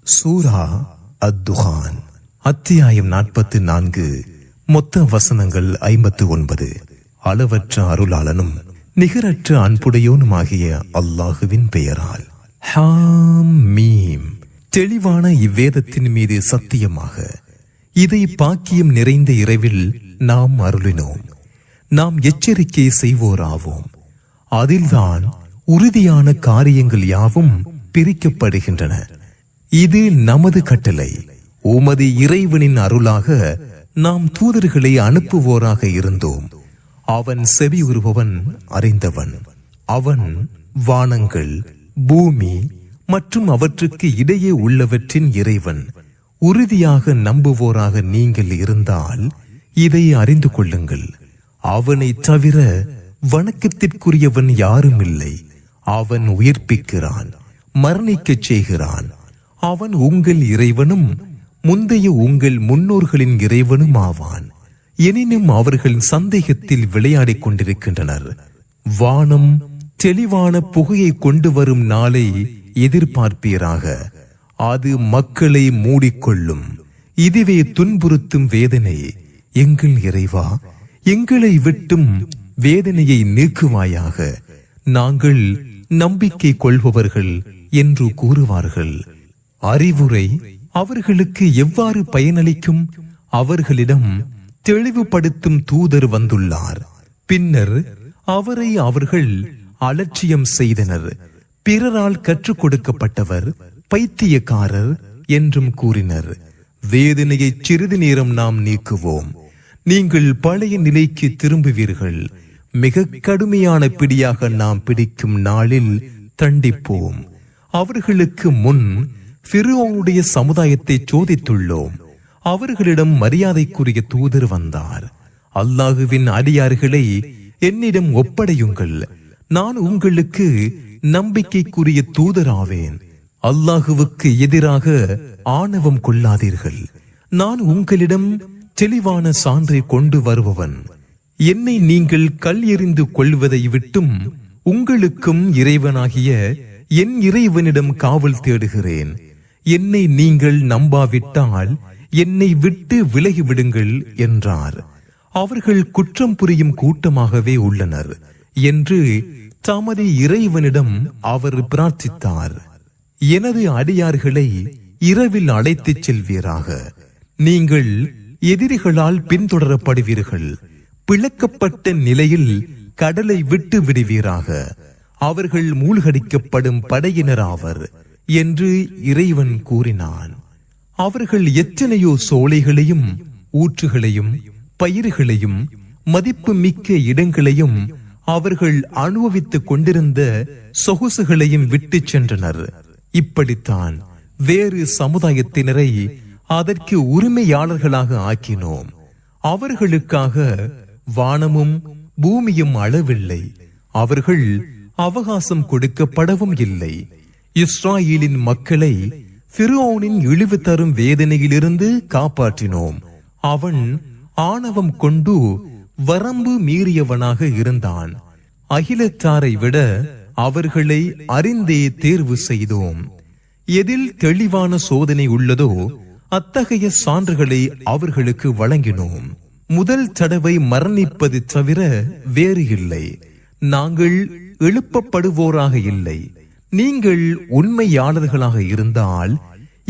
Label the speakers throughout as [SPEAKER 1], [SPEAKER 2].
[SPEAKER 1] சூரா அத்-துஹான் அத்தியாயம் 44. மொத்த வசனங்கள் 59. அளவற்ற அருளாளனும் நிகரற்ற அன்புடையோனுமாகிய அல்லாஹுவின் பெயரால். ஹாம் மீம். தெளிவான இவ்வேதத்தின் மீது சத்தியமாக இதை பாக்கியம் நிறைந்த இரவில் நாம் அருளினோம். நாம் எச்சரிக்கை செய்வோராவோம். அதில்தான் உறுதியான காரியங்கள் யாவும் பிரிக்கப்படுகின்றன. இது நமது கட்டளை. உமது இறைவனின் அருளாக நாம் தூதர்களை அனுப்புவோராக இருந்தோம். அவன் செவியுறுபவன், அறிந்தவன். அவன் வானங்கள், பூமி மற்றும் அவற்றுக்கு இடையே உள்ளவற்றின் இறைவன். உறுதியாக நம்புவோராக நீங்கள் இருந்தால் இதை அறிந்து கொள்ளுங்கள். அவனை தவிர வணக்கத்திற்குரியவன் யாரும் இல்லை. அவன் உயிர்ப்பிக்கிறான், மரணிக்கச் செய்கிறான். அவன் உங்கள் இறைவனும் முந்தைய உங்கள் முன்னோர்களின் இறைவனும் ஆவான். எனினும் அவர்கள் சந்தேகத்தில் விளையாடிக் கொண்டிருக்கின்றனர். வானம் தெளிவான புகையை கொண்டு வரும் நாளை எதிர்பார்ப்பீராக. அது மக்களை மூடிக்கொள்ளும். இதுவே துன்புறுத்தும் வேதனை. எங்கள் இறைவா, எங்களை விட்டும் வேதனையை நீக்குவாயாக. நாங்கள் நம்பிக்கை கொள்பவர்கள் என்று கூறுவார்கள். அறிவுரை அவர்களுக்கு எவ்வாறு பயனளிக்கும்? அவர்களிடம் தெளிவுபடுத்தும் தூதர் வந்துள்ளார். பின்னர் அவரை அவர்கள் அலட்சியம் செய்தனர். பிறரால் கற்றுக் கொடுக்கப்பட்டவர் பைத்தியக்காரர் என்றும் கூறினர். வேதனையை சிறிது நேரம் நாம் நீக்குவோம். நீங்கள் பழைய நிலைக்கு திரும்புவீர்கள். மிக கடுமையான பிடியாக நாம் பிடிக்கும் நாளில் தண்டிப்போம். அவர்களுக்கு முன் ஃபிரௌனுடைய சமுதாயத்தை சோதித்துள்ளோம். அவர்களிடம் மரியாதைக்குரிய தூதர் வந்தார். அல்லாஹுவின் அடியார்களை என்னிடம் ஒப்படையுங்கள். நான் உங்களுக்கு நம்பிக்கைக்குரிய தூதராவேன். அல்லாஹுவுக்கு எதிராக ஆணவம் கொள்ளாதீர்கள். நான் உங்களிடம் தெளிவான சான்றை கொண்டு வருபவன். என்னை நீங்கள் கல் எறிந்து கொள்வதை விட்டும் உங்களுக்கும் இறைவனாகிய என் இறைவனிடம் காவல் தேடுகிறேன். என்னை நீங்கள் நம்பாவிட்டால் என்னை விட்டு விலகிவிடுங்கள் என்றார். அவர்கள் குற்றம் புரியும் கூட்டமாகவே உள்ளனர் என்று தமது இறைவனிடம் அவர் பிரார்த்தித்தார். எனது அடியார்களை இரவில் அழைத்துச் செல்வீராக. நீங்கள் எதிரிகளால் பின்தொடரப்படுவீர்கள். பிளக்கப்பட்ட நிலையில் கடலை விட்டு விடுவீராக. அவர்கள் மூழ்கடிக்கப்படும் படையினராவர் என்று இறைவன் கூறினான். அவர்கள் எத்தனையோ சோலைகளையும் ஊற்றுகளையும் பயிர்களையும் மதிப்பு மிக்க இடங்களையும் அவர்கள் அனுபவித்துக் கொண்டிருந்த சொகுசுகளையும் விட்டு சென்றனர். இப்படித்தான் வேறு சமுதாயத்தினரை அதற்கு உரிமையாளர்களாக ஆக்கினோம். அவர்களுக்காக வானமும் பூமியும் அளவில்லை. அவர்கள் அவகாசம் கொடுக்கப்படவும் இல்லை. இஸ்ராயேலின் மக்களை ஃபிரௌனின் இழிவு தரும் வேதனையிலிருந்து காப்பாற்றினோம். அவன் ஆணவம் கொண்டு வரம்பு மீறியவனாக இருந்தான். அகிலத்தாரை விட அவர்களை அறிந்தே தேர்வு செய்தோம். எதில் தெளிவான சோதனை உள்ளதோ அத்தகைய சான்றுகளை அவர்களுக்கு வழங்கினோம். முதல் தடவை மரணிப்பது தவிர வேறு இல்லை. நாங்கள் எழுப்பப்படுவோராக இல்லை. நீங்கள் உண்மையாளர்களாக இருந்தால்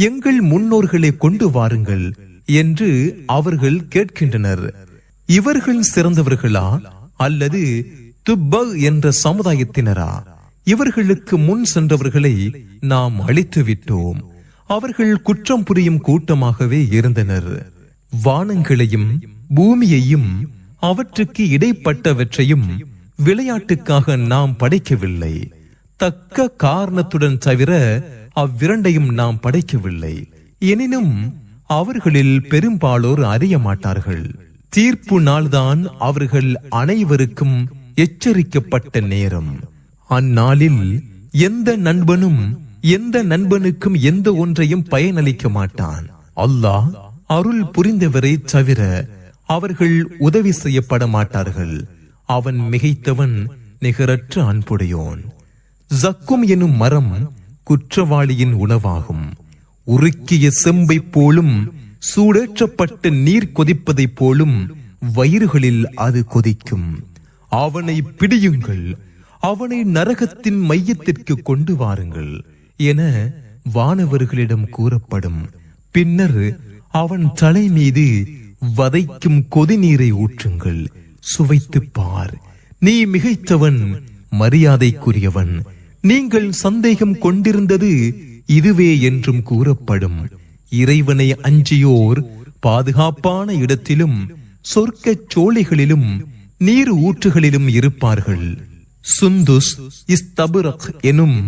[SPEAKER 1] எங்கள் முன்னோர்களை கொண்டு வாருங்கள் என்று அவர்கள் கேட்கின்றனர். இவர்கள் சிறந்தவர்களா அல்லது துப்ப என்ற சமுதாயத்தினரா? இவர்களுக்கு முன் சென்றவர்களை நாம் அழித்து விட்டோம். அவர்கள் குற்றம் புரியும் கூட்டமாகவே இருந்தனர். வானங்களையும் பூமியையும் அவற்றுக்கு இடைப்பட்டவற்றையும் விளையாட்டுக்காக நாம் படைக்கவில்லை. தக்க காரணத்துடன் தவிர அவ்விரண்டையும் நாம் படைக்கவில்லை. எனினும் அவர்களில் பெரும்பாலோர் அறிய மாட்டார்கள். தீர்ப்பு நாள்தான் அவர்கள் அனைவருக்கும் எச்சரிக்கப்பட்ட நேரம். அந்நாளில் எந்த நண்பனும் எந்த நண்பனுக்கும் எந்த ஒன்றையும் பயனளிக்க மாட்டான். அல்லாஹ் அருள் புரிந்தவரை தவிர அவர்கள் உதவி செய்யப்பட மாட்டார்கள். அவன் மிகைத்தவன், நிகரற்ற அன்புடையோன். ஜக்கும் எனும் மரம் குற்றவாளியின் உணவாகும். உருக்கிய செம்பை போலும் சூடேற்றப்பட்ட நீர் கொதிப்பதைப் போலும் வயிறுகளில் அது கொதிக்கும். அவனை பிடியுங்கள், அவனை நரகத்தின் மையத்திற்கு கொண்டு வாருங்கள் என வானவர்களிடம் கூறப்படும். பின்னர் அவன் தலை மீது வதைக்கும் கொதிநீரை ஊற்றுங்கள், சுவைத்து பார், நீ மிகைத்தவன், மரியாதைக்குரியவன், நீங்கள் சந்தேகம் கொண்டிருந்தது இதுவே என்றும் கூறப்படும். இறைவனை அஞ்சியோர் பாதுகாப்பான இடத்திலும் சொர்க்க சோலைகளிலும் நீர் ஊற்றுகளிலும் இருப்பார்கள். சுந்துஸ், இஸ்தபுரக் எனும்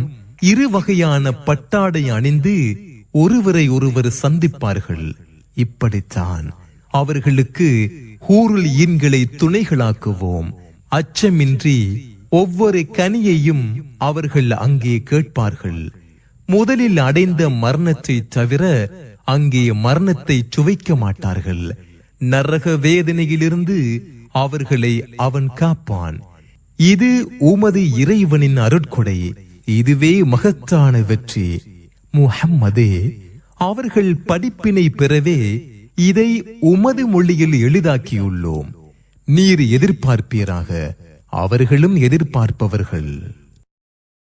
[SPEAKER 1] இரு வகையான பட்டாடை அணிந்து ஒருவரை ஒருவர் சந்திப்பார்கள். இப்படித்தான் அவர்களுக்கு ஹூருல் ஈன்களை துணைகளாக்குவோம். அச்சமின்றி ஒவ்வொரு கனியையும் அவர்கள் அங்கே கேட்பார்கள். முதலில் அடைந்த மரணத்தை தவிர அங்கே மரணத்தை சுவைக்க மாட்டார்கள். நரக வேதனையிலிருந்து அவர்களை அவன் காப்பான். இது உமது இறைவனின் அருட்கொடை, இதுவே மகத்தான வெற்றி. முஹம்மதே, அவர்கள் படிப்பினை பெறவே இதை உமது மொழியில் எளிதாக்கியுள்ளோம். நீர் எதிர்பார்ப்பீராக, அவர்களும் எதிர்பார்ப்பவர்கள்.